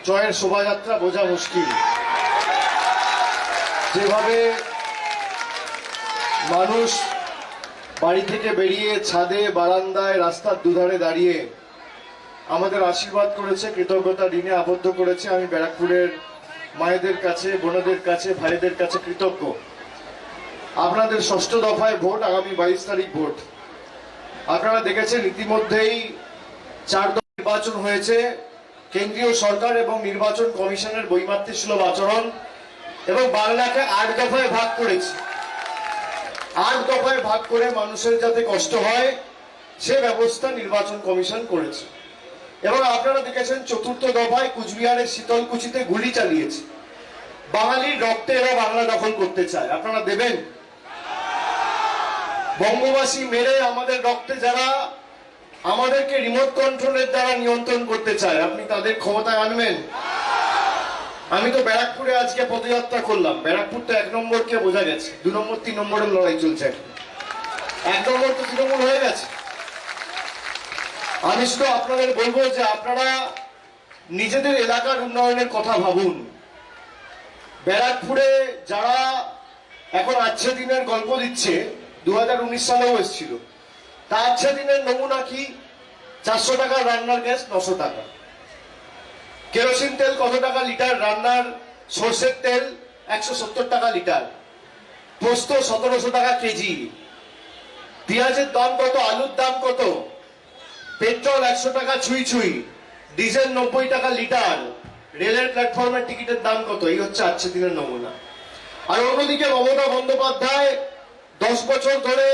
জয়ের শোভাযাত্রা বোঝা মুশকিল। যেভাবে মানুষ বাড়ি থেকে বেরিয়ে ছাদে, বারান্দায়, রাস্তার দুধারে দাঁড়িয়ে আমাদের আশীর্বাদ করেছে, কৃতজ্ঞতা ঋণে আবদ্ধ করেছে, আমি ব্যারাকপুরের মায়েদের কাছে, বোনদের কাছে, ভাইদের কাছে কৃতজ্ঞ। আপনাদের ষষ্ঠ দফায় ভোট, আগামী 22 তারিখ ভোট। আপনারা দেখেছেন ইতিমধ্যেই 4 দফা নির্বাচন হয়েছে। কেন্দ্রীয় সরকার এবং নির্বাচন কমিশনের বৈমাতৃসুলভ আচরণ এবং বাংলাকে 8 দফায় ভাগ করেছে। 8 দফায় ভাগ করে মানুষের যাতে কষ্ট হয় সে ব্যবস্থা নির্বাচন কমিশন করেছে। এবং আপনারা দেখেছেন 4র্থ দফায় কুচবিহারের শীতলকুচিতে গুলি চালিয়েছে। বাঙালির রক্তে এরা বাংলা দখল করতে চায়, আপনারা দেবেন? বঙ্গবাসী মেরে আমাদের রক্তে যারা আমাদেরকে রিমোট কন্ট্রোলের দ্বারা নিয়ন্ত্রণ করতে চায়, আপনি তাদের ক্ষমতায় আনবেন? আমি তো ব্যারাকপুরে আজকে পদযাত্রা করলাম। ব্যারাকপুর তো 1 নম্বরকে বোঝা গেছে, 2 নম্বর 3 নম্বরের লড়াই চলছে। 1 নম্বর তো তৃণমূল হয়ে গেছে। আমি শুধু আপনাদের বলবো যে আপনারা নিজেদের এলাকার উন্নয়নের কথা ভাবুন। ব্যারাকপুরে যারা এখন আচ্ছা দিনের গল্প দিচ্ছে, 2019 সালেও এসেছিল, তা আচ্ছা দিনের নমুনা কি? 400 টাকা রান্নার গ্যাস, 900 টাকা। কেরোসিন তেল কত টাকা লিটার? রান্নার সর্ষের তেল 170 টাকা লিটার। পোস্ত 1700 টাকা কেজি। পেঁয়াজের দাম কত? আলুর দাম কত? পেট্রোল 100 টাকা ছুঁই ছুঁই। ডিজেল 90 টাকা লিটার। রেলের প্ল্যাটফর্মের টিকিটের দাম কত? এই হচ্ছে আজকে দিনের নমুনা। আর অন্যদিকে মমতা বন্দ্যোপাধ্যায় 10 বছর ধরে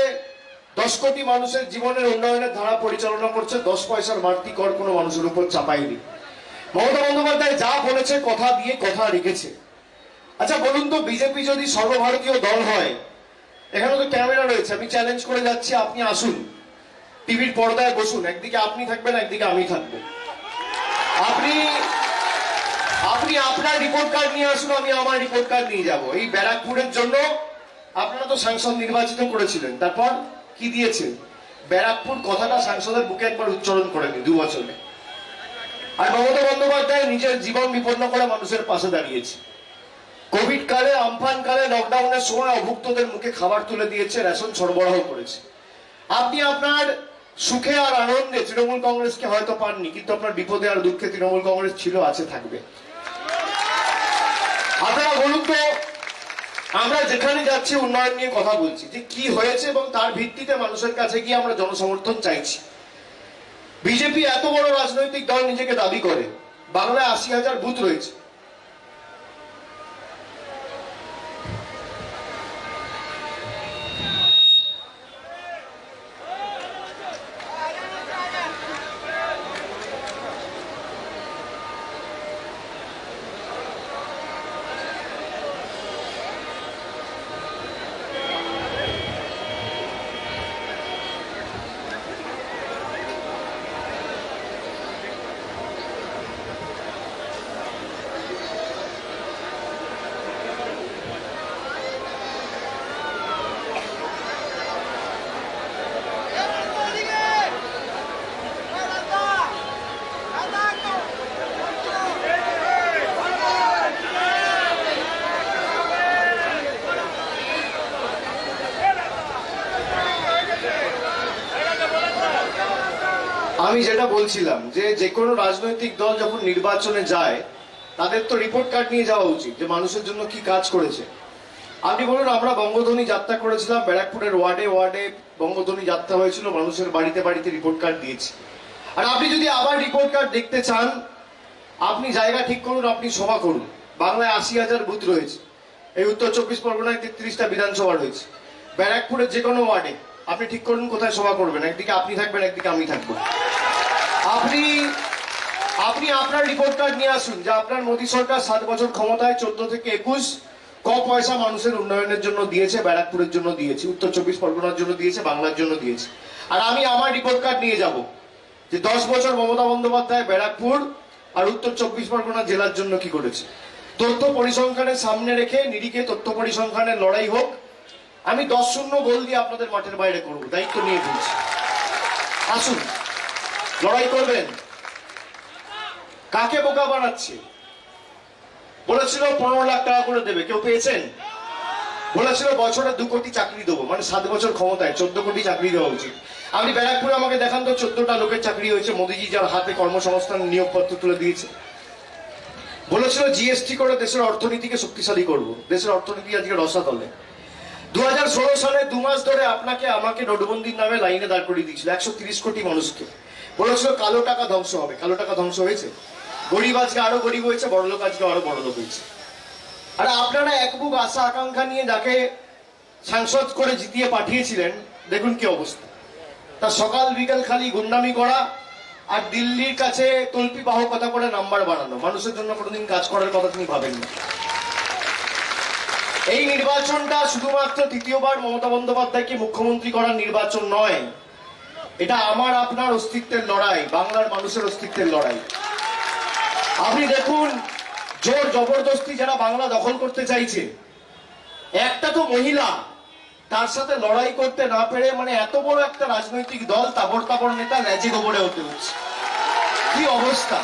10 কোটি মানুষের জীবনের উন্নয়নের ধারা পরিচালনা করছে। 10 পয়সার বাড়তি কর কোনো মানুষের উপর চাপায়নি। মমতা বন্দ্যোপাধ্যায় যা বলেছে কথা দিয়ে কথা রেখেছে। আচ্ছা বলুন তো, বিজেপি যদি সর্বভারতীয় দল হয়, এখানে তো ক্যামেরা রয়েছে, আমি চ্যালেঞ্জ করে যাচ্ছি, আপনি আসুন, টিভির পর্দায় বসুন, একদিকে আপনি থাকবেন, একদিকে আমি থাকবো। আপনি আপনার রিপোর্ট কার্ড নিয়ে আসুন, আমি আমার রিপোর্ট কার্ড নিয়ে যাব। এই ব্যারাকপুরের জন্য আপনারা তো সাংসদ নির্বাচিত করেছিলেন, তারপর কি দিয়েছেন? ব্যারাকপুর কথাটা সাংসদের বুকে একবার উচ্চারণ করেনি 2 বছরে। আর মমতা বন্দ্যোপাধ্যায় নিজের জীবন বিপন্ন করে মানুষের পাশে দাঁড়িয়েছে। কোভিড কালে, আমফান কালে, লকডাউনের সময় অভুক্তদের মুখে খাবার তুলে দিয়েছে, রেশন সরবরাহ করেছে। আপনি আপনার সুখে আর আনন্দে তৃণমূল কংগ্রেসকে হয়তো পাননি, কিন্তু আপনার বিপদে আর দুঃখে তৃণমূল কংগ্রেস ছিল, আছে, থাকবে। আপনারা বলুন তো, আমরা যেখানে যাচ্ছি উন্নয়ন নিয়ে কথা বলছি, যে কি হয়েছে এবং তার ভিত্তিতে মানুষের কাছে গিয়ে আমরা জনসমর্থন চাইছি। বিজেপি এত বড় রাজনৈতিক দল নিজেকে দাবি করে, বাংলায় 80,000 বুথ রয়েছে। আমি যেটা বলছিলাম, যে কোনো রাজনৈতিক দল যখন নির্বাচনে যায় তাদের তো রিপোর্ট কার্ড নিয়ে যাওয়া উচিত, যে মানুষের জন্য কি কাজ করেছে। আপনি বলুন, আমরা বঙ্গধ্বনি যাত্রা করেছিলাম, ব্যারাকপুরের ওয়ার্ডে ওয়ার্ডে বঙ্গধ্বনি যাত্রা হয়েছিল, মানুষের বাড়িতে বাড়িতে রিপোর্ট কার্ড দিয়েছি। আর আপনি যদি আবার রিপোর্ট কার্ড দেখতে চান, আপনি জায়গা ঠিক করুন, আপনি সভা করুন। বাংলায় 80,000 বুথ রয়েছে। এই উত্তর 24 পরগনায় 33টা বিধানসভা রয়েছে। ব্যারাকপুরের যে কোনো ওয়ার্ডে আপনি ঠিক করুন কোথায় সভা করবেন, একদিকে আপনি থাকবেন, একদিকে আমি থাকবো। আপনি আপনার রিপোর্ট কার্ড নিয়ে আসুন, যে আপনার মোদী সরকার 7 বছর ক্ষমতায় 14 থেকে 21 ক পয়সা মানুষের উন্নয়নের জন্য দিয়েছে, ব্যারাকপুরের জন্য দিয়েছে, উত্তর 24 পরগনার জন্য দিয়েছে, বাংলার জন্য দিয়েছে। আর আমি আমার রিপোর্ট কার্ড নিয়ে যাব, যে 10 বছর মমতা বন্দ্যোপাধ্যায় ব্যারাকপুর আর উত্তর 24 পরগনা জেলার জন্য কি করেছে। তথ্য পরিসংখ্যানের সামনে রেখে নিরিখে তথ্য পরিসংখ্যানের লড়াই হোক। আমি 10-0 গোল দিয়ে আপনাদের মাঠের বাইরে করব, দায়িত্ব নিয়ে বলছি। আসুন, লড়াই করবেন। কাকে বোকা বানাচ্ছে? বলেছিল 15 লাখ টাকা করে দেবে, কেউ পেয়েছেন? বলেছিল বছরে 2 কোটি চাকরি দেবো, মানে 7 বছর ক্ষমতায় 14 কোটি চাকরি দেওয়া উচিত। আপনি ব্যারাকপুরে আমাকে দেখান তো 14টা লোকের চাকরি হয়েছে মোদিজি যার হাতে কর্মসংস্থান নিয়োগপত্র তুলে দিয়েছে। বলেছিল জিএসটি করে দেশের অর্থনীতিকে শক্তিশালী করব, দেশের অর্থনীতি আজকে রসাতলে। 2016 সালে 2 মাস ধরে আপনাকে আমাকে নোটবন্দির নামে লাইনে দাঁড় করিয়ে দিয়েছিল 130 কোটি মানুষকে। বলেছিল কালো টাকা ধ্বংস হবে, কালো টাকা ধ্বংস হয়েছে? গরিব আজকে আরো গরিব হয়েছে, বড় লোক আজকে আরো বড় লোক হয়েছে। আর আপনারা এক বুক আশা আকাঙ্ক্ষা নিয়ে যাকে সাংসদ করে জিতিয়ে পাঠিয়েছিলেন, দেখুন কি অবস্থা। তার সকাল বিকাল খালি গুন্ডামি করা আর দিল্লির কাছে তল্পি বাহকতা করে নাম্বার বানানো, মানুষের জন্য কোনোদিন কাজ করার কথা তিনি ভাবেন না। এই নির্বাচনটা শুধুমাত্র তৃতীয়বার মমতা বন্দ্যোপাধ্যায়কে মুখ্যমন্ত্রী করার নির্বাচন নয়, এটা আমার আপনার অস্তিত্বের লড়াই, বাংলার মানুষের অস্তিত্বের লড়াই। আপনি দেখুন জোর জবরদস্তি যারা বাংলা দখল করতে চাইছে, একটা তো মহিলা তার সাথে লড়াই করতে না পেরে মানে এত বড় একটা রাজনৈতিক দল তাবড় তাবড় নেতা লেজে গোবরে হতে হচ্ছে। কি অবস্থা!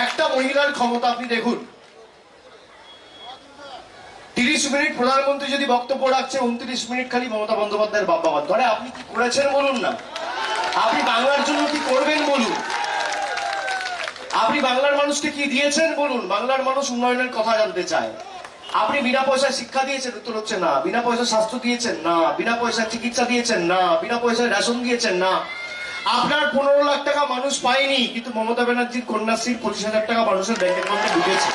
একটা মহিলার ক্ষমতা আপনি দেখুন। 30 মিনিট প্রধানমন্ত্রী যদি বক্তব্য রাখছে, 29 মিনিট খালি মমতা বন্দ্যোপাধ্যায়ের বাবা ধরে। আপনি কি করেছেন বলুন না, আপনি বাংলার জন্য কি করবেন বলুন, আপনি বাংলার মানুষকে কি দিয়েছেন বলুন। বাংলার মানুষ উন্নয়নের কথা জানতে চায়। আপনি বিনা পয়সায় শিক্ষা দিয়েছেন, উত্তর হচ্ছে না। বিনা পয়সায় স্বাস্থ্য দিয়েছেন, না। বিনা পয়সায় চিকিৎসা দিয়েছেন, না। বিনা পয়সায় রেশন দিয়েছেন, না। আপনার 15 লাখ টাকা মানুষ পায়নি, কিন্তু মমতা ব্যানার্জির কন্যাশ্রীর 25,000 টাকা মানুষের ব্যাংকের মধ্যে ঢুকেছে।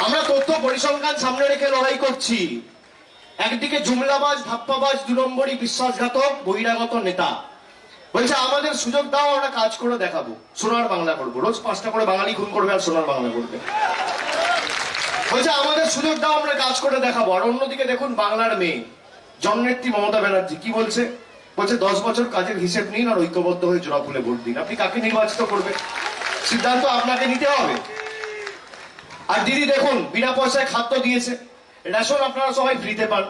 আমরা তথ্য পরিসংখ্যান সামনে রেখে লড়াই করছি। একদিকে জুমলাবাজ, ধাপ্পাবাজ, 2 নম্বরই বিশ্বাসঘাতক বহিরাগত নেতা বলছে আমাদের সুযোগ দাও, আমরা কাজ করে দেখাবো, সোনার বাংলা করবো। রোজ 5টা করে বাঙালি খুন করবে আর সোনার বাংলা করবে। বলছে আমাদের সুযোগ দাও, আমরা কাজ করে দেখাবো। আর অন্যদিকে দেখুন বাংলার মেয়ে জননেত্রী মমতা ব্যানার্জি কি বলছে? বলছে 10 বছর কাজের হিসেব নিন আর ঐক্যবদ্ধ হয়ে জোড়া ফুলে ভোট দিন। আপনি কাকে নির্বাচিত করবে, সিদ্ধান্ত আপনাকে নিতে হবে। আর দিদি দেখুন বিনা পয়সায় খাদ্য দিয়েছে, রেশন আপনারা সবাই ফ্রিতে পান।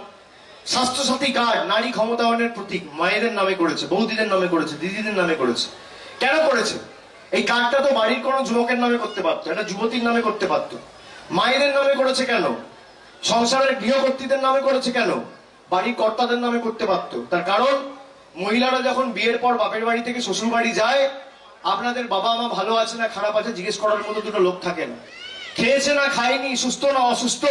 স্বাস্থ্যসাথী কার্ড নারী ক্ষমতায়নের প্রতীক, মায়েদের নামে করেছে, বৌদিদের নামে করেছে, দিদিদের নামে করেছে। কেন করেছে? এই কার্ডটা তো বাড়ির কোনো যুবকের নামে করতে পারতো, এটা যুবতীর নামে করতে পারতো। মায়েদের নামে করেছে কেন? সংসারের গৃহকর্তীদের নামে করেছে কেন? বাড়ির কর্তাদের নামে করতে পারতো। তার কারণ মহিলারা যখন বিয়ের পর বাপের বাড়ি থেকে শ্বশুর বাড়ি যায়, আপনাদের বাবা মা ভালো আছে না খারাপ আছে জিজ্ঞেস করার মতো দুটো লোক থাকে না। খেয়েছে না খায়নি, সুস্থ না অসুস্থ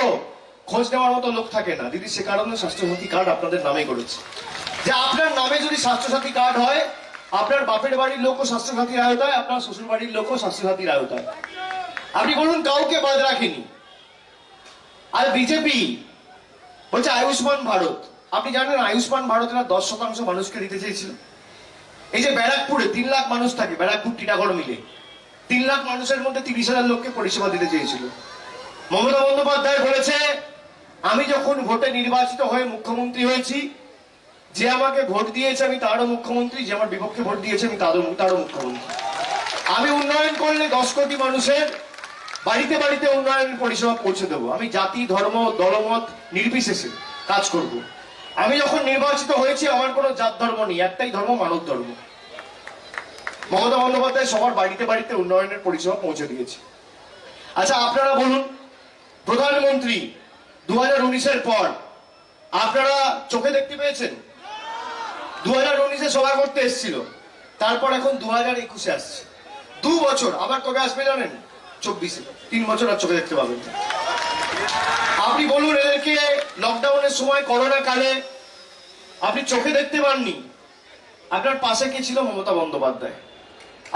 খোঁজ নেওয়ার মতো লোক থাকে না। দিদি সে কারণে স্বাস্থ্যসাথী কার্ড আপনাদের নামে করেছে, যে আপনার নামে যদি স্বাস্থ্যসাথী কার্ড হয়, আপনার বাপের বাড়ির লোকও স্বাস্থ্যসাথীর আওতায়, আপনার শ্বশুর বাড়ির লোকও স্বাস্থ্যসাথীর আওতায়। আপনি বলুন কাউকে বাদ রাখেনি। আর বিজেপি বলছে আয়ুষ্মান ভারত। আপনি জানেন আয়ুষ্মান ভারতের 10% মানুষকে দিতে চেয়েছিল। এই যে ব্যারাকপুরে 3 লাখ মানুষ থাকে, ব্যারাকপুর টিটাগড় মিলে 3 লাখ মানুষের মধ্যে 30,000 লোককে পরিষেবা দিতে চেয়েছিল। মমতা বন্দ্যোপাধ্যায় বলেছে আমি যখন ভোটে নির্বাচিত হয়ে মুখ্যমন্ত্রী হয়েছি, যে আমাকে ভোট দিয়েছে আমি তারও মুখ্যমন্ত্রী, যে আমার বিপক্ষে ভোট দিয়েছে আমি তারও মুখ্যমন্ত্রী। আমি উন্নয়ন করলে 10 কোটি মানুষের বাড়িতে বাড়িতে উন্নয়নের পরিষেবা পৌঁছে দেবো। আমি জাতি ধর্ম দলমত নির্বিশেষে কাজ করব। আমি যখন নির্বাচিত হয়েছি আমার কোনো জাত ধর্ম নেই, একটাই ধর্ম, মানব ধর্ম। মমতা বন্দ্যোপাধ্যায় সবার বাড়িতে বাড়িতে উন্নয়নের পরিষেবা পৌঁছে দিয়েছে। আচ্ছা আপনারা বলুন, প্রধানমন্ত্রী 2019-এর পর আপনারা চোখে দেখতে পেয়েছেন? 2019-এ সভা করতে এসেছিল, তারপর এখন 2021-এ আসছে। 2 বছর, আবার কবে আসবে জানেন? 24-এ। 3 বছর আর চোখে দেখতে পাবেন। আপনি বলুন এদেরকে লকডাউনের সময় করোনা কালে আপনি চোখে দেখতে পাননি, আপনার পাশে কে ছিল? মমতা বন্দ্যোপাধ্যায়।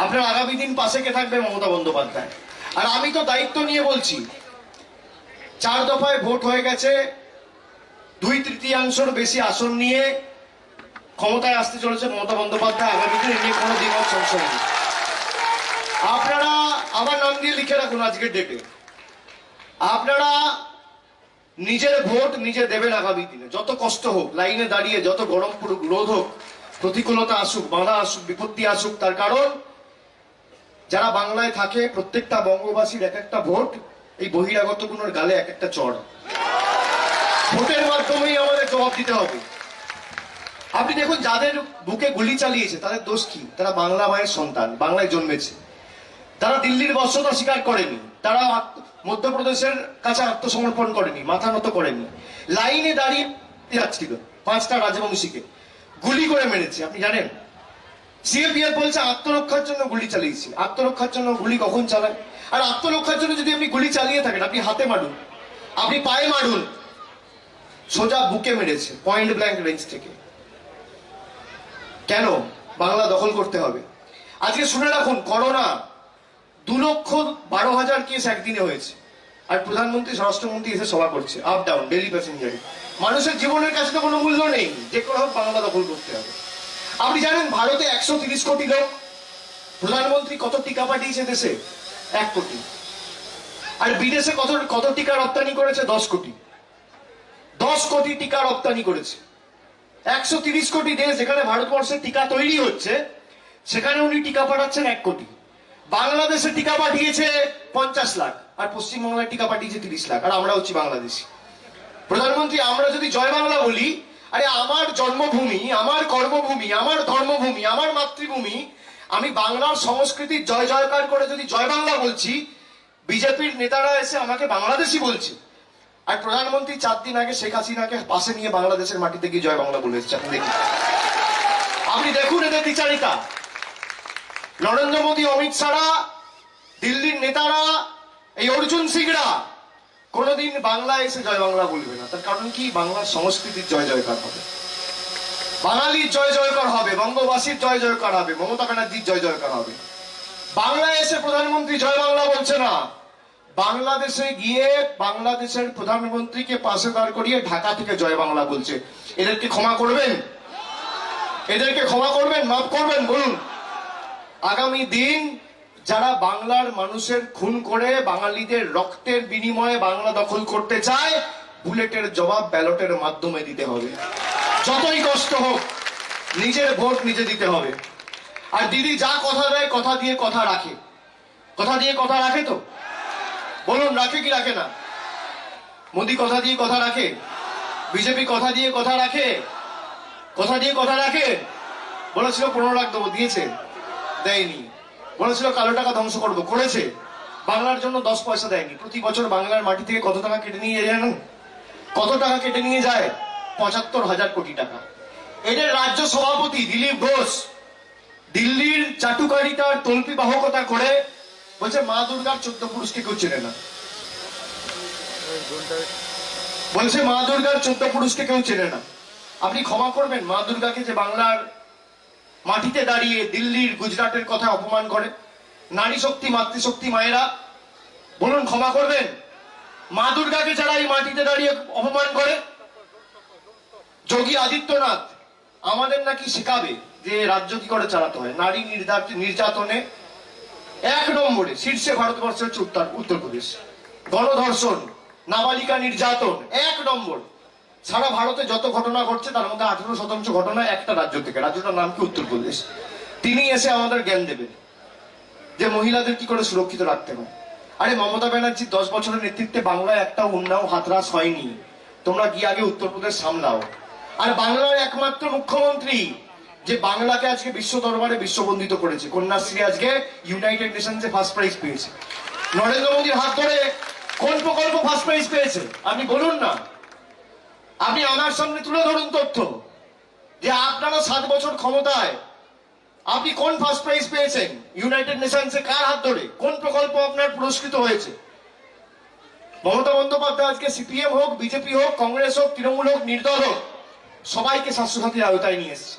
আপনার আগামী দিন পাশে কে থাকবে? মমতা বন্দ্যোপাধ্যায়। আর আমি তো দায়িত্ব নিয়ে বলছি, 4 দফায় ভোট হয়ে গেছে, 2/3 বেশি আসন নিয়ে ক্ষমতায় আসতে চলেছে মমতা বন্দ্যোপাধ্যায়। আগামী দিন নিয়ে কোনো দ্বিমত সংশয় নেই। আপনারা আমার নাম দিয়ে লিখে রাখুন আজকের ডেটে, আপনারা নিজের ভোট নিজে দেবেন আগামী দিনে। যত কষ্ট হোক, লাইনে দাঁড়িয়ে যত গরম পড়ুক, রোদ হোক, প্রতিকূলতা আসুক, বাধা আসুক, বিপত্তি আসুক, তার কারণ যারা বাংলায় থাকে প্রত্যেকটা বঙ্গবাসীর এক একটা ভোট এই বহিরাগত গুলোর গালে এক একটা চড়। ভোটের মাধ্যমেই আমাদের জবাব দিতে হবে। আপনি দেখুন যাদের বুকে গুলি চালিয়েছে তাদের দোষ কি? তারা বাংলা মায়ের সন্তান, বাংলায় জন্মেছে। তারা দিল্লির বর্ষতা স্বীকার করেনি, তারা মধ্যপ্রদেশের কাছে আত্মসমর্পণ করেনি, মাথা নত করেনি, লাইনে দাঁড়িয়ে যাচ্ছিল 5টা রাজবংশীকে গুলি করে মেরেছে। আপনি জানেন সিএপিএফ বলছে আত্মরক্ষার জন্য গুলি চালিয়েছি। আত্মরক্ষার জন্য গুলি কখন চালায়? আর আত্মরক্ষার জন্য যদি আপনি গুলি চালিয়ে থাকেন, আপনি হাতে মারুন, আপনি পায়ে মারুন, সোজা বুকে মেরেছে পয়েন্ট ব্ল্যাঙ্ক রেঞ্জ থেকে। কেন বাংলা দখল করতে হবে? আজকে শুনে রাখুন, করোনা 2,12,000 কেস একদিনে হয়েছে, আর প্রধানমন্ত্রী স্বরাষ্ট্রমন্ত্রী এসে সভা করছে আপ ডাউন ডেলি প্যাসেঞ্জারে। মানুষের জীবনের কাছে তো কোনো মূল্য নেই, যে কোনো হোক বাংলা দখল করতে হবে। আপনি জানেন ভারতে 130 কোটি লোক, প্রধানমন্ত্রী কত টিকা পাঠিয়েছে দেশে? 1 কোটি। আর বিদেশে কত টিকা রপ্তানি করেছে? 10 কোটি। 10 কোটি টিকা রপ্তানি করেছে। 130 কোটি দেশ যেখানে ভারতবর্ষের টিকা তৈরি হচ্ছে, সেখানে উনি টিকা পাঠাচ্ছেন 1 কোটি। বাংলাদেশে টিকা পাঠিয়েছে 50 লাখ, আর পশ্চিমবাংলায় টিকা পাঠিয়েছে 30 লাখ, আর আমরা হচ্ছি বাংলাদেশি। প্রধানমন্ত্রী, আমরা যদি জয় বাংলা বলি, আরে আমার জন্মভূমি, আমার কর্মভূমি, আমার ধর্মভূমি, আমার মাতৃভূমি, আমি বাংলার সংস্কৃতির জয় জয়কার করে যদি জয় বাংলা বলছি, বিজেপির নেতারা এসে আমাকে বাংলাদেশি বলছে। আর প্রধানমন্ত্রী 4 দিন আগে শেখ হাসিনাকে পাশে নিয়ে বাংলাদেশের মাটিতে গিয়ে জয় বাংলা বলে এসেছে। আপনি দেখুন এদের বিচারিতা। নরেন্দ্র মোদী, অমিত শাহরা, দিল্লির নেতারা, এই অর্জুন সিংরা কোনোদিন বাংলায় এসে জয় বাংলা বলবে না। তার কারণ কি? বাংলার সংস্কৃতির জয় জয়কার হবে, বাঙালির জয় জয়কার হবে, বঙ্গবাসীর জয় জয়কার হবে, মমতা ব্যানার্জির জয় জয়কার হবে। বাংলায় এসে প্রধানমন্ত্রী জয় বাংলা বলছে না, বাংলাদেশে গিয়ে বাংলাদেশের প্রধানমন্ত্রীকে পাশে দাঁড় করিয়ে ঢাকা থেকে জয় বাংলা বলছে। এদেরকে ক্ষমা করবেন? এদেরকে ক্ষমা করবেন? মাফ করবেন? বলুন। আগামী দিন যারা বাংলার মানুষের খুন করে বাঙালিদের রক্তের বিনিময়ে বাংলা দখল করতে চায়, বুলেটের জবাব ব্যালটের মাধ্যমে দিতে হবে। যতই কষ্ট হোক, নিজের ভোট নিজে দিতে হবে। আর দিদি যা কথা দেয়, কথা দিয়ে কথা রাখে। কথা দিয়ে কথা রাখে তো? বলুন, রাখে কি রাখে না? মোদী কথা দিয়ে কথা রাখে? বিজেপি কথা দিয়ে কথা রাখে? কথা দিয়ে কথা রাখে? বলেছিল 15 লাখ দেবো, দিয়েছে? দেয়নি। বলেছিল কালো টাকা ধ্বংস করবো, করেছে? বাংলার জন্য 10 পয়সা দেয়নি। প্রতি বছর বাংলার মাটি থেকে কত টাকা কেটে নিয়ে যায় জানেন? কত টাকা কেটে নিয়ে যায়? 75,000 কোটি টাকা। এদের রাজ্য সভাপতি দিলীপ ঘোষ দিল্লির চাটুকারিতার তল্পি বাহকতা করে বলছে মা দুর্গার 14 পুরুষকে কেউ চেনে না। বলছে মা দুর্গার 14 পুরুষকে কেউ চেনে না। আপনি ক্ষমা করবেন মা দুর্গাকে যে বাংলার মাটিতে দাঁড়িয়ে দিল্লির, গুজরাটের কথা অপমান করে? নারী শক্তি, মাতৃশক্তি মায়েরা, বলুন ক্ষমা করবেন? মা দুর্গাকে যারা এই মাটিতে দাঁড়িয়ে অপমান করে, যোগী আদিত্যনাথ আমাদের নাকি শেখাবে যে রাজ্য কি করে চালাতে হয়। নারী নির্যাতনে 1 নম্বরে শীর্ষে ভারতবর্ষের হচ্ছে উত্তরপ্রদেশ। গণধর্ষণ, নাবালিকা নির্যাতন 1 নম্বর। সারা ভারতে যত ঘটনা ঘটছে তার মধ্যে 18% ঘটনা একটা রাজ্য থেকে, রাজ্যটার নাম কি? উত্তরপ্রদেশ। তিনি এসে আমাদের জ্ঞান দেবেন যে মহিলাদের কি করে সুরক্ষিত রাখতে হয়। আরে মমতা ব্যানার্জি 10 বছরের নেতৃত্বে বাংলায় একটা উন্নয়ন হাতরাস হয়নি। তোমরা গিয়ে আগে উত্তরপ্রদেশ সামলাও। আর বাংলার একমাত্র মুখ্যমন্ত্রী যে বাংলাকে আজকে বিশ্ব দরবারে বিশ্ববন্দিত করেছে, কন্যাশ্রী আজকে ইউনাইটেড নেশনসে ফার্স্ট প্রাইজ পেয়েছে। নরেন্দ্র মোদীর হাত ধরে কোন প্রকল্প ফার্স্ট প্রাইজ পেয়েছে? আপনি বলুন না। আপনি আমার সামনে তুলে ধরুন তথ্য যে আপনারা 7 বছর ক্ষমতায় আপনি কোন ফার্স্ট প্রাইজ পেয়েছেন ইউনাইটেড নেশনসে, কার হাত ধরে, কোন প্রকল্প আপনার পুরস্কৃত হয়েছে? মমতা বন্দ্যোপাধ্যায় আজকে সিপিএম হোক, বিজেপি হোক, কংগ্রেস হোক, তৃণমূল হোক, নির্দল হোক, সবাইকে স্বাস্থ্যসাথীর আওতায় নিয়ে এসেছে।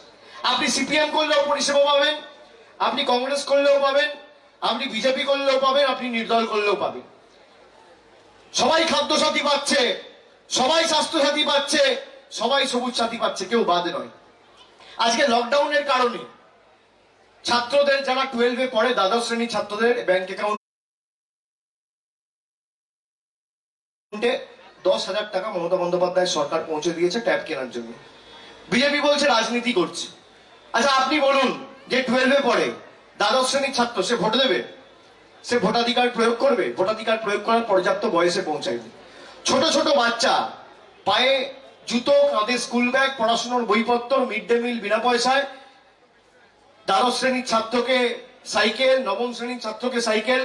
আপনি সিপিএম করলেও পরিষেবা পাবেন, আপনি কংগ্রেস করলেও পাবেন, আপনি বিজেপি করলেও পাবেন, আপনি নির্দল করলেও পাবেন। সবাই খাদ্যসাথী পাচ্ছে, সবাই স্বাস্থ্যসাথী পাচ্ছে, সবাই সবুজ সাথী পাচ্ছে, কেউ বাদে নয়। আজকে লকডাউনের কারণে ছাত্রদের যারা 12-এ পড়ে, দ্বাদশ শ্রেণীর ছাত্রদের ব্যাংক অ্যাকাউন্টে 10,000 টাকা মমতা বন্দ্যোপাধ্যায় সরকার পৌঁছে দিয়েছে ট্যাব কেনার জন্য। বিজেপি বলছে রাজনীতি করছে। আচ্ছা আপনি বলুন, যে 12-এ পড়ে, দ্বাদশ শ্রেণীর ছাত্র, সে ভোট দেবে? সে ভোটাধিকার প্রয়োগ করবে? ভোটাধিকার প্রয়োগ করার পর্যাপ্ত বয়সে পৌঁছায়নি। ছোট ছোট বাচ্চা পায়ে জুতো, কাঁধে স্কুল ব্যাগ, পড়াশোনার বইপত্র, মিড ডে মিল বিনা পয়সায়, দ্বাদশ শ্রেণীর ছাত্রকে সাইকেল, নবম শ্রেণীর ছাত্রকে সাইকেল,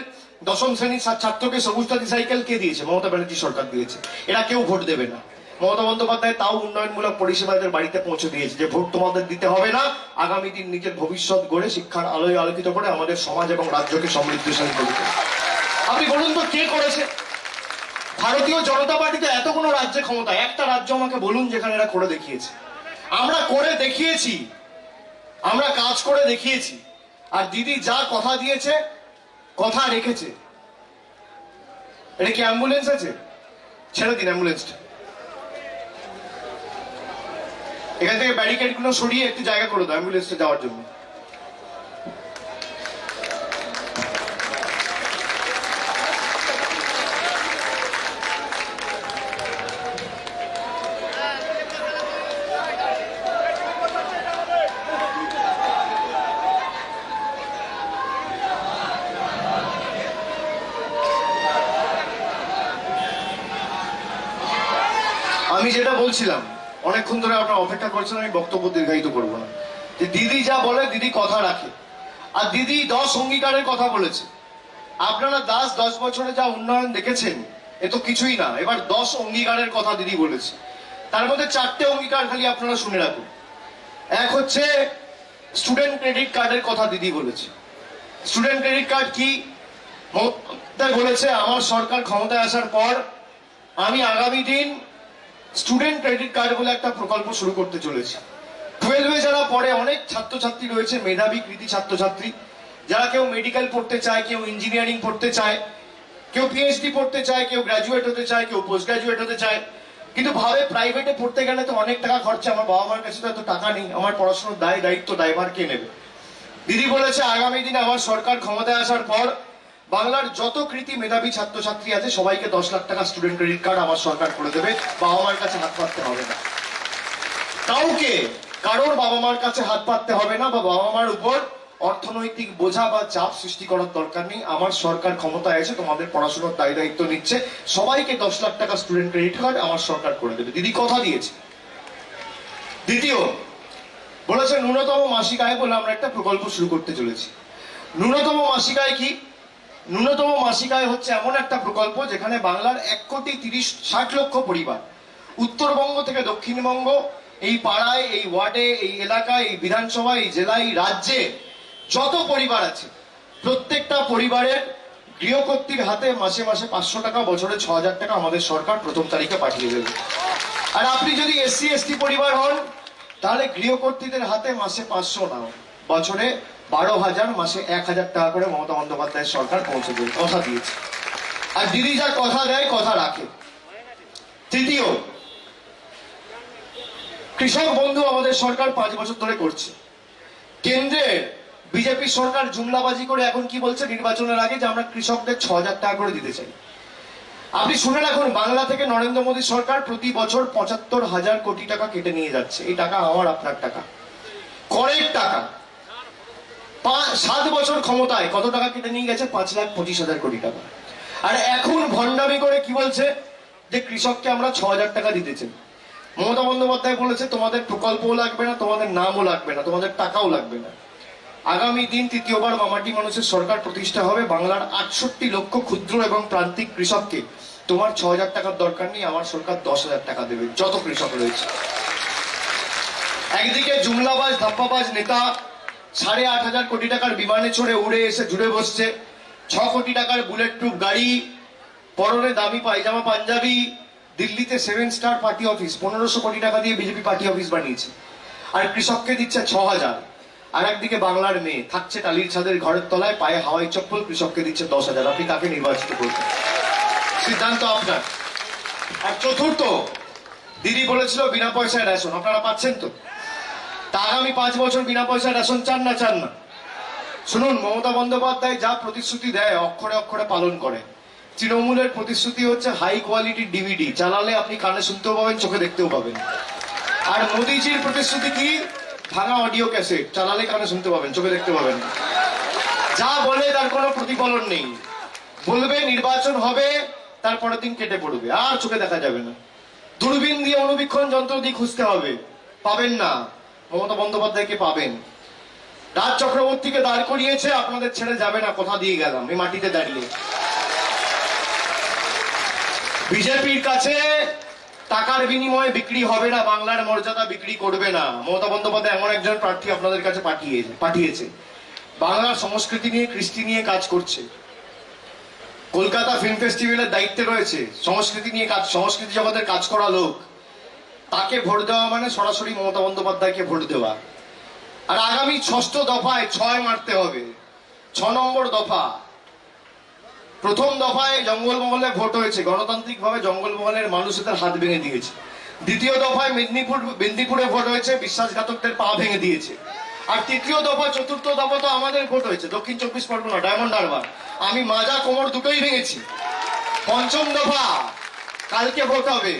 দশম শ্রেণীর ছাত্রকে সবুজ সাথী সাইকেল কে দিয়েছে? মমতা ব্যানার্জি সরকার দিয়েছে। এরা কেউ ভোট দেবে না। মমতা বন্দ্যোপাধ্যায় তাও উন্নয়নমূলক পরিষেবাদের বাড়িতে পৌঁছে দিয়েছে যে ভোট তোমাদের দিতে হবে না, আগামী দিন নিজের ভবিষ্যৎ গড়ে শিক্ষার আলোয় আলোকিত করে আমাদের সমাজ এবং রাজ্যকে সমৃদ্ধশালী করবে। আপনি বলুন তো কে করেছে? ভারতীয় জনতা পার্টিতে এত কোনো রাজ্যে ক্ষমতা, একটা রাজ্য আমাকে বলুন যেখানে এরা করে দেখিয়েছে। আমরা করে দেখিয়েছি, আমরা কাজ করে দেখিয়েছি। আর দিদি যা কথা দিয়েছে, কথা রেখেছে। এটা কি অ্যাম্বুলেন্স আছে? ছেড়ে দিন অ্যাম্বুলেন্সটা। এখান থেকে ব্যারিকেড গুলো সরিয়ে একটু জায়গা করে দাও অ্যাম্বুলেন্সটা যাওয়ার জন্য। আমি যেটা বলছিলাম, অনেকক্ষণ ধরে আপনারা অপেক্ষা করছেন, আমি বক্তব্য দীর্ঘায়িত করবো না, যে দিদি যা বলে দিদি কথা রাখে। আর দিদি 10 অঙ্গীকারের কথা বলেছে। আপনারা 10 বছরে যা উন্নয়ন দেখেছেন এ তো কিছুই না। এবার 10 অঙ্গীকারের কথা দিদি বলেছে। তার মধ্যে 4টে অঙ্গীকার খালি আপনারা শুনে রাখুন। এক হচ্ছে স্টুডেন্ট ক্রেডিট কার্ডের কথা দিদি বলেছে। স্টুডেন্ট ক্রেডিট কার্ড কি? মমতা বলেছে আমার সরকার ক্ষমতায় আসার পর আমি আগামী দিন স্টুডেন্ট ক্রেডিট কার্ড বলে একটা প্রকল্প শুরু করতে চলেছি। 12-এ যারা পড়ে, অনেক ছাত্রছাত্রী রয়েছে, মেধাবী কৃতি ছাত্রছাত্রী, যারা কেউ মেডিকেল পড়তে চায়, কেউ ইঞ্জিনিয়ারিং পড়তে চায়, কেউ পিএইচডি পড়তে চায়, কেউ গ্রাজুয়েট হতে চায়, কেউ পোস্ট গ্রাজুয়েট হতে চায়, কিন্তু ভাবে প্রাইভেটে পড়তে গেলে তো অনেক টাকা খরচা, আমার বাবা মার কাছে তো এত টাকা নেই, আমার পড়াশোনার দায়িত্ব দায়ভার কে নেবে? দিদি বলেছে আগামী দিনে আমার সরকার ক্ষমতায় আসার পর বাংলার যত কৃতি মেধাবী ছাত্রছাত্রী আছে সবাইকে 10 লাখ টাকা স্টুডেন্ট ক্রেডিট কার্ড আমার সরকার করে দেবে। বাবা মার কাছে হাত পাততে হবে না, কাউকে কারোর বাবা মার কাছে হাত পাততে হবে না, বা বাবা মার উপর অর্থনৈতিক বোঝা বা চাপ সৃষ্টি করার দরকার নেই। আমার সরকার ক্ষমতায় এসে তোমাদের পড়াশোনার দায়িত্ব নিচ্ছে, সবাইকে 10 লাখ টাকা স্টুডেন্ট ক্রেডিট কার্ড আমার সরকার করে দেবে। দিদি কথা দিয়েছে। দ্বিতীয় বলেছে ন্যূনতম মাসিক আয় বলে আমরা একটা প্রকল্প শুরু করতে চলেছি। ন্যূনতম মাসিক আয় কি? ন্যূনতম মাসিক আয় হচ্ছে এমন একটা প্রকল্প যেখানে বাংলার 1,60,00,000 পরিবার, উত্তরবঙ্গ থেকে দক্ষিণবঙ্গ, এই পাড়ায়, এই ওয়ার্ডে, এই এলাকায়, এই বিধানসভায়, এই জেলায়, এই রাজ্যে যত পরিবার আছে, প্রত্যেকটা পরিবারের গৃহকর্ত্রীর হাতে মাসে মাসে 500 টাকা, বছরে 6,000 টাকা আমাদের সরকার প্রথম তারিখে পাঠিয়ে দেবে। আর আপনি যদি এসসি এসটি পরিবার হন তাহলে গৃহকর্ত্রীদের হাতে মাসে 500 না, বছরে 12,000, মাসে 1,000 টাকা করে মমতা বন্দ্যোপাধ্যায়ের সরকার পৌঁছে দেবে। কথা দিয়েছে। আর দিদি যা কথা দেয় কথা রাখে। তৃতীয়, কৃষক বন্ধু আমাদের সরকার 5 বছর ধরে করছে। কেন্দ্রের বিজেপি সরকার জুমলাবাজি করে এখন কি বলছে নির্বাচনের আগে, যে আমরা কৃষকদের 6,000 টাকা করে দিতে চাই। আপনি শুনে রাখুন, বাংলা থেকে নরেন্দ্র মোদী সরকার প্রতি বছর 75,000 কোটি টাকা কেটে নিয়ে যাচ্ছে। এই টাকা আমার আপনার টাকা, করের টাকা। 7 বছর ক্ষমতায় কত টাকা কেটে নিয়ে গেছে? 5,25,000 কোটি টাকা। আর এখন ভণ্ডামি করে কি বলছে, যে কৃষককে আমরা 6,000 টাকা দিতে চাই। মমতা বন্দ্যোপাধ্যায় বলেছে তোমাদের প্রকল্পও লাগবে না, তোমাদের নামও লাগবে না, তোমাদের টাকাও লাগবে না। আগামী দিন তৃতীয়বার মামাটি মানুষের সরকার প্রতিষ্ঠা হবে। বাংলার 68 লক্ষ ক্ষুদ্র এবং প্রান্তিক কৃষককে তোমার 6,000 টাকার দরকার নেই, আমার সরকার 10,000 টাকা দেবে, যত কৃষক রয়েছে। একদিকে জুমলাবাজ ধাপ্পাবাজ নেতা 8,500 কোটি টাকার বিমানে চড়ে উড়ে এসে জুড়ে বসছে, 6 কোটি টাকার বুলেট প্রুফ গাড়ি, পরনে দামি পায়জামা পাঞ্জাবি, দিল্লিতে 7 স্টার পার্টি অফিস, 1500 কোটি টাকা দিয়ে বিজেপি পার্টি অফিস বানিয়েছে, আর কৃষককে দিচ্ছে 6,000। আর একদিকে বাংলার মেয়ে থাকছে টালির ছাদের ঘরের তলায়, পায়ে হাওয়াই চপ্পল, কৃষককে দিচ্ছে 10,000। আপনি কাকে নির্বাচিত করবেন? সিদ্ধান্ত আপনার। আর চতুর্থ, দিদি বলেছিল বিনা পয়সায় রেশন, আপনারা পাচ্ছেন তো? তা আগামী 5 বছর বিনা পয়সায় রেশন চান না চান না? শুনুন, মমতা বন্দ্যোপাধ্যায় যা প্রতিশ্রুতি দেয় অক্ষরে অক্ষরে পালন করে। তৃণমূলের প্রতিশ্রুতি হচ্ছে হাই কোয়ালিটির ডিভিডি, চালালে আপনি কানে শুনতেও পাবেন, চোখে দেখতেও পাবেন। আর মোদিজির প্রতিশ্রুতি কি? ভাঙা অডিও ক্যাসেট, চালালে কানে শুনতে পাবেন, চোখে দেখতে পাবেন। যা বলে তার কোনো প্রতিফলন নেই। বলবে নির্বাচন হবে, তারপরের দিন কেটে পড়বে, আর চোখে দেখা যাবে না। দূরবীন দিয়ে অনুবীক্ষণ যন্ত্র দিয়ে খুঁজতে হবে, পাবেন না। মমতা বন্দ্যোপাধ্যায়কে পাবেন। রাজ চক্রবর্তীকে দাঁড় করিয়েছে, আপনাদের ছেড়ে যাবে না, কথা দিয়ে গেলাম এই মাটিতে দাঁড়িয়ে। বিজেপির কাছে টাকার বিনিময়ে বিক্রি হবে না, বাংলার মর্যাদা বিক্রি করবে না। মমতা বন্দ্যোপাধ্যায় এমন একজন প্রার্থী আপনাদের কাছে পাঠিয়েছে বাংলার সংস্কৃতি নিয়ে, কৃষ্টি নিয়ে কাজ করছে। কলকাতা ফিল্ম ফেস্টিভ্যালের দায়িত্বে রয়েছে, সংস্কৃতি নিয়ে কাজ, সংস্কৃতি জগতের কাজ করা লোক। তাকে ভোট দেওয়া মানে সরাসরি মমতা বন্দ্যোপাধ্যায়কে ভোট দেওয়া। আর আগামী 6ষ্ঠ দফায় 6 মারতে হবে। 6 নম্বর দফা, প্রথম দফায় জঙ্গলমহলে ভোট হয়েছে, গণতান্ত্রিক ভাবে জঙ্গলমহলের মানুষ তার হাত ভেঙে দিয়েছে। দ্বিতীয় দফায় মেদিনীপুরে ভোট হয়েছে, বিশ্বাসঘাতকদের পা ভেঙে দিয়েছে। আর তৃতীয় দফা, চতুর্থ দফা তো আমাদের ভোট হয়েছে, দক্ষিণ 24 পরগনা, ডায়মন্ড হারবার। আমি মাজা কোমর দুটোই ভেঙেছি। পঞ্চম দফা কালকে ভোট হবে।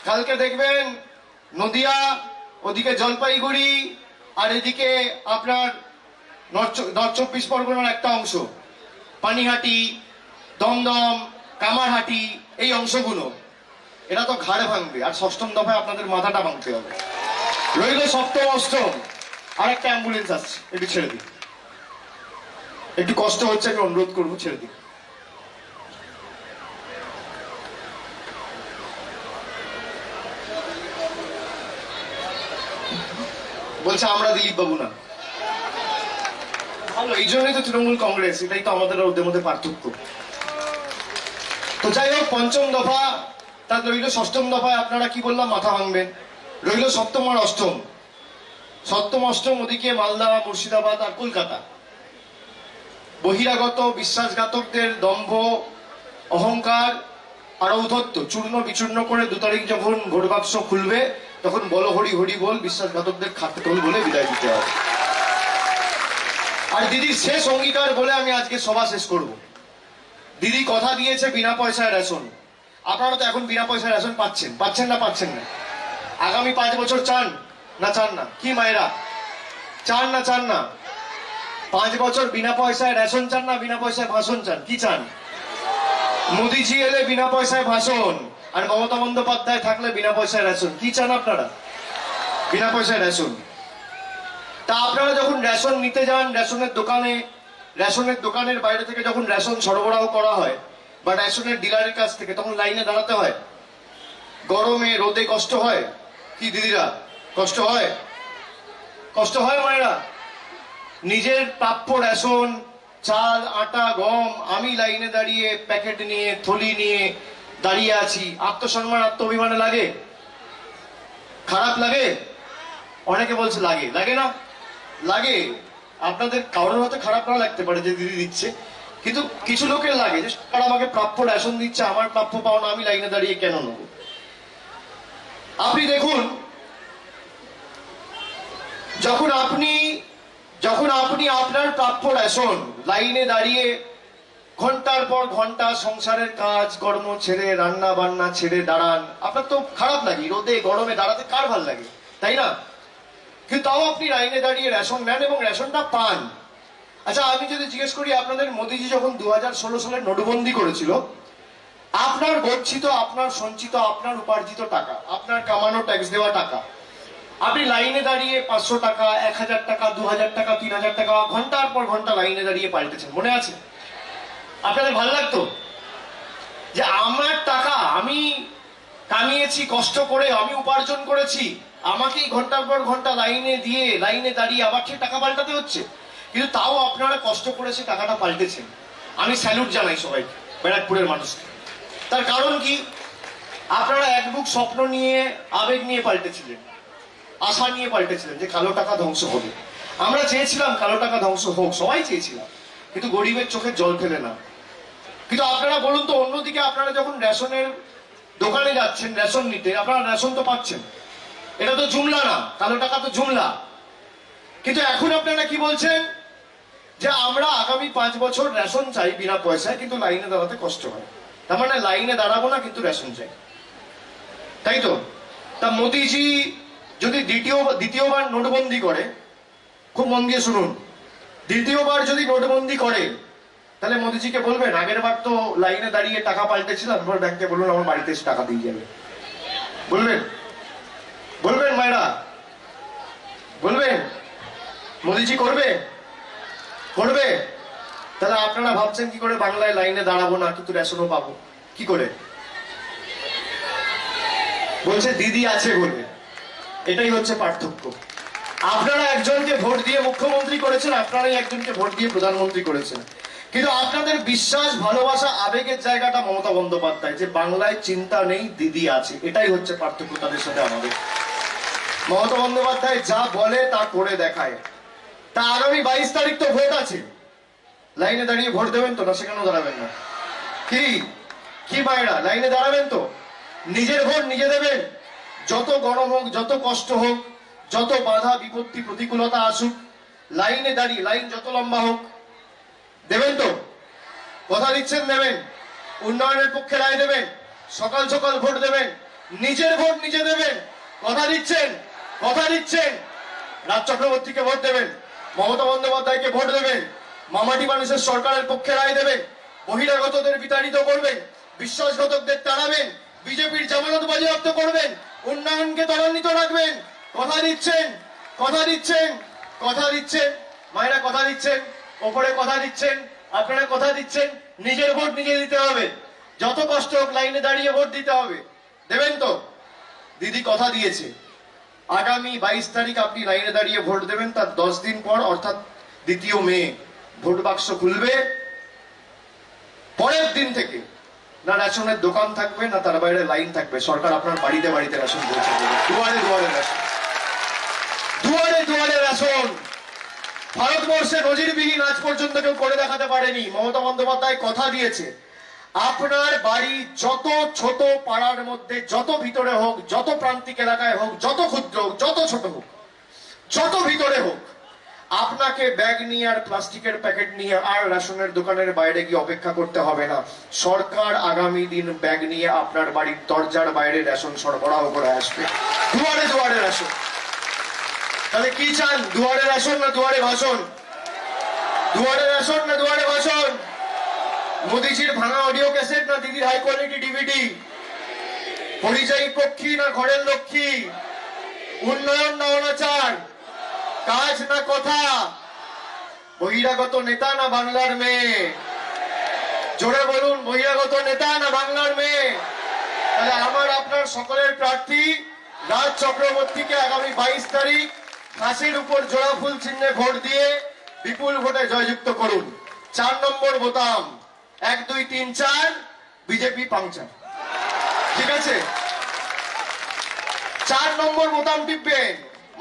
কালকে দেখবেন নদিয়া, ওদিকে জলপাইগুড়ি, আর এদিকে আপনার নর্থ 24 পরগনার একটা অংশ, পানিহাটি, দমদম, কামারহাটি, এই অংশগুলো, এরা তো ঘাড়ে ভাঙবে। আর 6ম দফায় আপনাদের মাথাটা ভাঙতে হবে। রইল 7ম, 8ম। আর একটা অ্যাম্বুলেন্স আসছে, একটু ছেড়ে দিন। একটু কষ্ট হচ্ছে, আমি অনুরোধ করবো ছেড়ে দিন। বলছে আমরা দিলীপ বাবু না। ভালো, এই জন্যই তো তৃণমূল কংগ্রেস, এটাই তো আমাদের ওদের মধ্যে পার্থক্য। তো যাই হোক, 5ম দফা, তার রইল 6ম দফায় আপনারা কি বললাম, মাথা ভাঙবেন। রইল 7ম আর 8ম। 7ম, 8ম ওদিকে মালদা, মুর্শিদাবাদ আর কলকাতা। বহিরাগত বিশ্বাসঘাতকদের দম্ভ, অহংকার আর ঔদ্ধত্য চূর্ণ বিচূর্ণ করে 2 তারিখ যখন ভোট বাক্স খুলবে, তখন বলো হরি হরি বল, বিশ্বাসঘাতকদের খাতে তোল বলে বিদায় দিতে হবে। আর দিদির শেষ অঙ্গীকার বলে আমি আজকে সভা শেষ করব। দিদি কথা দিয়েছে বিনা পয়সায় রেশন। আপনারা তো এখন বিনা পয়সায় রেশন পাচ্ছেন না পাচ্ছেন না? আগামী 5 বছর চান না? কি মায়েরা, চান না? 5 বছর বিনা পয়সায় রেশন চান না বিনা পয়সায় ভাষণ চান? কি চান? মোদিজি এলে বিনা পয়সায় ভাষণ, আর মমতা বন্দ্যোপাধ্যায় থাকলে বিনা পয়সায় রেশন। কি চান আপনারা? বিনা পয়সায় রেশন। তা আপনারা যখন রেশন নিতে যান, রেশনের দোকানের বাইরে থেকে যখন রেশন সরবরাহ করা হয় বা রেশনের ডিলারের কাছ থেকে, তখন লাইনে দাঁড়াতে হয়। গরমে রোদে কষ্ট হয় কি দিদিরা? কষ্ট হয় মায়েরা? নিজের প্রাপ্য রেশন, চাল, আটা, গম, আমি লাইনে দাঁড়িয়ে প্যাকেট নিয়ে, থলি নিয়ে দাঁড়িয়ে আছি। আত্মসম্মান, আত্মঅভিমানে লাগে? খারাপ লাগে? অনেকে বলছে লাগে না? লাগে। আপনাদের কারোর হয়তো খারাপ না লাগতে পারে যে দিদি দিচ্ছে, কিন্তু কিছু লোকের লাগে যে সরকার আমাকে প্রাপ্য রেশন দিচ্ছে, আমার প্রাপ্য পাওনা আমি লাইনে দাঁড়িয়ে কেন নেব? আপনি দেখুন, যখন আপনি আপনার প্রাপ্য রেশন লাইনে দাঁড়িয়ে ঘন্টার পর ঘন্টা সংসারের কাজ কর্ম ছেড়ে, রান্না বান্না ছেড়ে দাঁড়ান, আপনার তো খারাপ লাগে। রোদে গরমে দাঁড়াতে কার ভাল লাগে, তাই না? কিন্তু তাও আপনি লাইনে দাঁড়িয়ে রেশন নেন এবং রেশনটা পান। আচ্ছা, আমি যদি জিজ্ঞেস করি, আপনাদের মোদিজি যখন 2016 সালে নোটবন্দি করেছিল, আপনার গচ্ছিত, আপনার সঞ্চিত, আপনার উপার্জিত টাকা, আপনার কামানো ট্যাক্স দেওয়া টাকা, আপনি লাইনে দাঁড়িয়ে 500 টাকা, 1000 টাকা, 2000 টাকা, 3000 টাকা ঘন্টার পর ঘন্টা লাইনে দাঁড়িয়ে পাল্টেছেন, মনে আছে? আপনাদের ভালো লাগতো যে আমার টাকা আমি কামিয়েছি, কষ্ট করে আমি উপার্জন করেছি, আমাকেই ঘন্টার পর ঘন্টা লাইনে দাঁড়িয়ে আবার ঠিক টাকা পাল্টাতে হচ্ছে? কিন্তু তাও আপনারা কষ্ট করে সে টাকাটা পাল্টেছেন। আমি স্যালুট জানাই সবাইকে, ব্যারাকপুরের মানুষকে। তার কারণ কি? আপনারা এক বুক স্বপ্ন নিয়ে, আবেগ নিয়ে পাল্টেছিলেন, আশা নিয়ে পাল্টেছিলেন যে কালো টাকা ধ্বংস হবে। আমরা চেয়েছিলাম কালো টাকা ধ্বংস হোক, সবাই চেয়েছিলাম, কিন্তু গরিবের চোখে জল ফেলে না। কিন্তু আপনারা বলুন তো, অন্যদিকে আপনারা যখন রেশনের দোকানে যাচ্ছেন রেশন নিতে, আপনারা রেশন তো পাচ্ছেন, এটা তো জুমলা না, কালো টাকা তো জুমলা। কিন্তু এখন আপনারা কি বলছেন? যে আমরা আগামী 5 বছর রেশন চাই বিনা পয়সায়, কিন্তু লাইনে দাঁড়াতে কষ্ট হয়। তার মানে লাইনে দাঁড়াবো না, কিন্তু রেশন চাই, তাই তো? তা মোদিজি যদি দ্বিতীয়বার নোটবন্দি করে, খুব মন দিয়ে শুনুন, দ্বিতীয়বার যদি নোটবন্দি করে, তাহলে মোদিজিকে বলবেন আগের বার তো লাইনে দাঁড়িয়ে টাকা পাল্টেছিলাম, এবার ব্যাংকে বলুন আমার বাড়িতে এসে টাকা দিয়ে যাবে। বলবেন বলবেন মায়েরা বলবেন মোদিজি করবে করবে? তাহলে আপনারা ভাবছেন কি করে বাংলায় লাইনে দাঁড়াবো না কিন্তু রেশনও পাবো কি করে? বলছে দিদি আছে বলে। এটাই হচ্ছে পার্থক্য। আপনারা একজনকে ভোট দিয়ে মুখ্যমন্ত্রী করেছেন, আপনারাই একজনকে ভোট দিয়ে প্রধানমন্ত্রী করেছেন, কিন্তু আপনাদের বিশ্বাস ভালোবাসা আবেগের জায়গাটা মমতা বন্দ্যোপাধ্যায়, যে বাংলায় চিন্তা নেই দিদি আছে। এটাই হচ্ছে পার্থক্য তাদের সাথে আমাদের। মমতা বন্দ্যোপাধ্যায় যা বলে তা করে দেখায়। তা আগামী 22 তারিখ তো ভোট আছে, লাইনে দাঁড়িয়ে ভোট দেবেন তো? না সেখানেও দাঁড়াবেন না? কি কি মায়েরা লাইনে দাঁড়াবেন তো? নিজের ভোট নিজে দেবেন। যত গরম হোক, যত কষ্ট হোক, যত বাধা বিপত্তি প্রতিকূলতা আসুক, লাইনে দাঁড়িয়ে, লাইন যত লম্বা হোক, দেবেন তো? কথা দিচ্ছেন দেবেন? উন্নয়নের পক্ষে রায় দেবেন, সকাল সকাল ভোট দেবেন, নিজের ভোট নিজে দেবেন। কথা দিচ্ছেন? কথা দিচ্ছেন? রাজ চক্রবর্তীকে ভোট দেবেন, মমতা বন্দ্যোপাধ্যায়কে ভোট দেবেন, মামাটি মানুষের সরকারের পক্ষে রায় দেবেন, বহিরাগতদের বিতাড়িত করবেন, বিশ্বাসঘাতকদের তাড়াবেন, বিজেপির জামানত বাজেয়াপ্ত করবেন, উন্নয়নকে ত্বরান্বিত রাখবেন। কথা দিচ্ছেন? কথা দিচ্ছেন? কথা দিচ্ছেন? মায়েরা কথা দিচ্ছেন? ওপরে কথা দিচ্ছেন? আপনারা কথা দিচ্ছেন? নিজের ভোট নিজে দিতে হবে, যত কষ্ট হোক লাইনে দাঁড়িয়ে ভোট দিতে হবে। দেবেন তো? দিদি কথা দিয়েছে আগামী 22 তারিখ আপনি লাইনে দাঁড়িয়ে ভোট দেবেন। তার 10 দিন পর অর্থাৎ 2 মে ভোট বাক্স খুলবে। পরের দিন থেকে না রেশনের দোকান থাকবে, না তার বাইরে লাইন থাকবে। সরকার আপনার বাড়িতে বাড়িতে রেশন পৌঁছে দেবে। দুয়ারে দুয়ারে রেশন, দুয়ারে দুয়ারে রেশন। ভারতবর্ষে নজিরবিহীন আজ পর্যন্ত কেউ করে দেখাতে পারেনি। মমতা বন্দ্যোপাধ্যায় কথা দিয়েছে আপনার বাড়ি যত ছোট পাড়ার মধ্যে, যত ভিতরে হোক, যত প্রান্তিক এলাকায় হোক, যত ক্ষুদ্র হোক, যত ছোট হোক, যত ভিতরে হোক, আপনাকে ব্যাগ নিয়ে আর প্লাস্টিকের প্যাকেট নিয়ে আর রেশনের দোকানের বাইরে গিয়ে অপেক্ষা করতে হবে না। সরকার আগামী দিন ব্যাগ নিয়ে আপনার বাড়ির দরজার বাইরে রেশন সরবরাহ করে আসবে। দুয়ারে দুয়ারে রেশন। তাহলে কি চান? দুয়ারে রেশন না দুয়ারে ভাষণ? দুয়ারে রেশন না দুয়ারে ভাষণ? মোদিজির ভাঙা অডিও ক্যাসেট না দিদির হাই কোয়ালিটি ডিভিডি? পরিযায়ী পক্ষী না ঘরের লক্ষ্মী? উন্নয়ন না অনাচার? কাজ না কথা? বহিরাগত নেতা না বাংলার মেয়ে? জোরে বলুন, বহিরাগত নেতা না বাংলার মেয়ে? তাহলে আমার আপনার সকলের প্রার্থী রাজ চক্রবর্তীকে আগামী 22 তারিখ ফাঁসির উপর জোড়া ফুল চিহ্নে ভোট দিয়ে বিপুল ভোটে জয়যুক্ত করুন। 4 নম্বর বোতাম, 1 2 3 4 বিজেপি পাংচার। ঠিক আছে? 4 নম্বর বোতাম টিপবেন,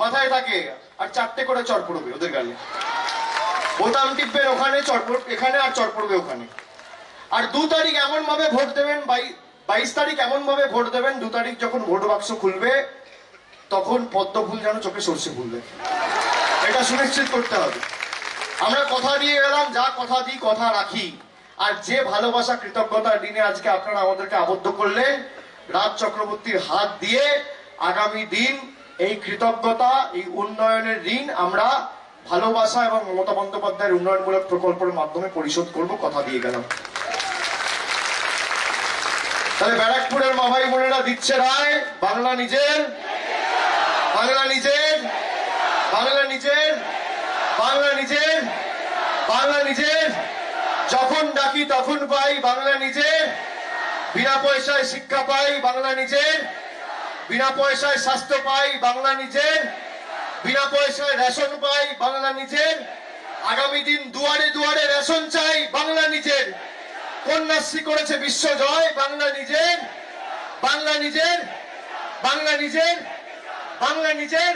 মাথায় থাকে, আর 4টে করে চড় পড়বে ওদের গালে। বোতাম টিপবেন ওখানে, চড় পড়বে এখানে, আর চড় পড়বে ওখানে। আর 2 তারিখ এমন ভাবে ভোট দেবেন, 22 তারিখ এমন ভাবে ভোট দেবেন, 2 তারিখ যখন ভোট বাক্স খুলবে তখন পদ্ম ফুল যেন চোখে সর্ষে ফুলবে। এটা সুনিশ্চিত করতে হবে। আমরা কথা দিয়ে গেলাম, যা কথা দিই কথা রাখি। আর যে ভালোবাসা কৃতজ্ঞতার দিনে আজকে আপনারা আমাদেরকে আবদ্ধ করলেন, রাজ চক্রবর্তীর হাত দিয়ে আগামী দিন এই কৃতজ্ঞতা, এই উন্নয়নের ঋণ আমরা ভালোবাসা এবং মমতা বন্দ্যোপাধ্যায়ের উন্নয়নমূলক প্রকল্পের মাধ্যমে পরিশোধ করব, কথা দিয়ে গেলাম। তাহলে ব্যারাকপুরের মা ভাই বোনেরা দিচ্ছে রায়, বাংলা নিজের, বাংলা নিজের, বাংলা নিজের, বাংলা নিজের, বাংলা নিজের। যখন ডাকি তখন পাই, বাংলা নিজের। বিনা পয়সায় শিক্ষা পাই, বাংলা নিজের। বিনা পয়সায় স্বাস্থ্য পাই, বাংলা নিজের। বিনা পয়সায় রেশন পাই, বাংলা নিজের। আগামী দিন দুয়ারে দুয়ারে রেশন চাই, বাংলা নিজের। কন্যাশ্রী করেছে বিশ্বজয়, বাংলা নিজের, বাংলা নিজের, বাংলা নিজের, বাংলা নিজের,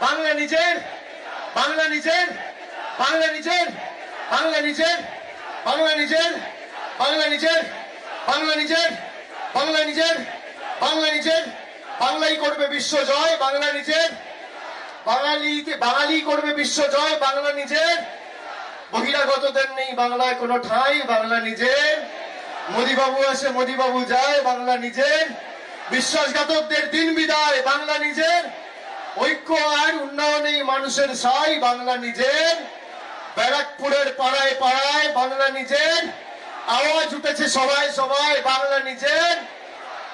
বাংলা নিজের, বাংলা নিজের, বাংলা নিজের, বাংলা নিজের, বাংলা নিজের, বাংলা নিজের, বাংলা নিজের, বাংলা নিজের, বাংলা নিজের। বাংলাই করবে বিশ্বজয়, বাংলা নিজের। বাঙালি করবে বিশ্বজয়, বাংলা নিজের। বহিরাগতদের নেই বাংলায় কোনো ঠাঁই, বাংলা নিজের। মোদিবাবু আসে মোদিবাবু যায়, বাংলা নিজের। বিশ্বাসঘাতকদের দিন বিদায়, বাংলা নিজের। ঐক্য আর উন্নয়নেই মানুষের সাই, বাংলা নিজের। ব্যারাকপুরের পাড়ায় পাড়ায় বাংলা নিজের। আওয়াজ উঠেছে সবাই সবাই, বাংলা নিজের।